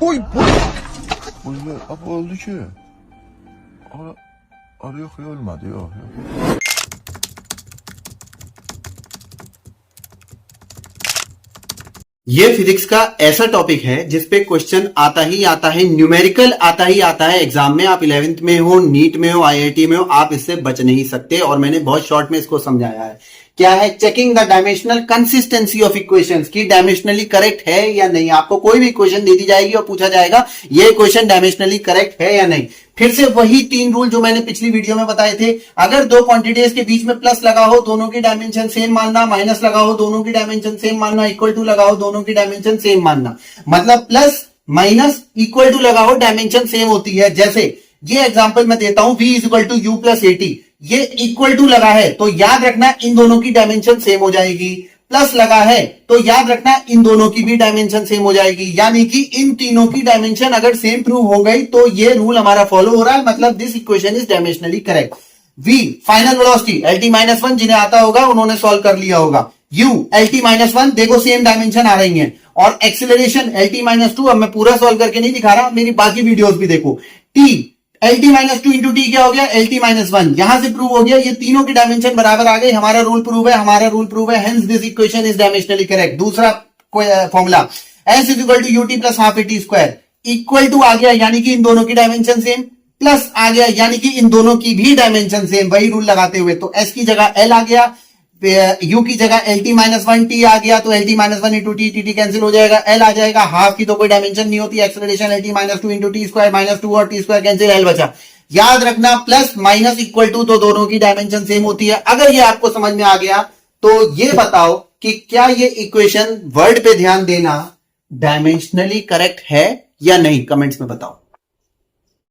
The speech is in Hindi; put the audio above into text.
Oy! Böyle apa oldu ki? Yok ölmedi yok. ये फिजिक्स का ऐसा टॉपिक है जिसपे क्वेश्चन आता ही आता है, न्यूमेरिकल आता ही आता है एग्जाम में। आप 11th में हो, नीट में हो, आईआईटी में हो, आप इससे बच नहीं सकते। और मैंने बहुत शॉर्ट में इसको समझाया है। क्या है? Checking the dimensional consistency of equations की डायमेंशनली करेक्ट है या नहीं। आपको कोई भी इक्वेशन दे दी जाएगी और पूछा जाएगा ये इक्वेशन डायमेंशनली करेक्ट है या नहीं। फिर से वही 3 रूल जो मैंने पिछली वीडियो में बताए थे। अगर 2 क्वांटिटीज के बीच में प्लस लगा हो, दोनों की डायमेंशन सेम मानना, माइनस लगा हो, दोनों की डायमेंशन सेम मानना, इक्वल टू लगा हो, दोनों की डायमेंशन सेम मानना। मतलब प्लस माइनस इक्वल टू लगा हो, डायमेंशन सेम होती है। जैसे ये एग्जांपल मैं देता हूं, v is equal to u plus 80, ये इक्वल टू लगा है तो याद रखना इन दोनों की डायमेंशन सेम हो जाएगी। प्लस लगा है तो याद रखना इन दोनों की भी डायमेंशन सेम हो जाएगी। यानी कि इन तीनों की डायमेंशन अगर सेम प्रूव हो गई तो ये रूल हमारा फॉलो हो रहा है, मतलब this equation is dimensionally correct. v final velocity LT-1 जिन्हें आता होगा उन्होंने सॉल्व कर लिया होगा। u LT-1 देखो सेम डायमेंशन आ रही हैं। और एक्सीलरेशन LT-2, अब मैं पूरा सॉल्व करके नहीं दिखा रहा, मेरी बाकी वीडियोस भी देखो। t LT-2 इंटू टी क्या हो गया? LT-1। यहां से प्रूव हो गया ये तीनों की डायमेंशन बराबर आ गई। हमारा रूल प्रूव है, hence this equation is dimensionally correct. दूसरा formula s is equal to ut plus half at square, equal to आ गया यानी कि इन दोनों की डायमेंशन सेम, प्लस आ गया यानी कि इन दोनों की भी डायमेंशन सेम। वही रूल लगाते हुए तो s की जगह l आ गया, u की जगह LT-1 t आ गया तो LT-1 इंटू टी कैंसिल हो जाएगा, l आ जाएगा। हाफ की तो कोई डायमेंशन नहीं होती, acceleration LT-2 into T square, -2 और टी स्क्वायर कैंसिल, l बचा। याद रखना प्लस माइनस इक्वल टू तो दोनों की डायमेंशन सेम होती है। अगर ये आपको समझ में आ गया तो ये बताओ कि क्या ये इक्वेशन, वर्ड पे ध्यान देना, डायमेंशनली करेक्ट है या नहीं, कमेंट्स में बताओ।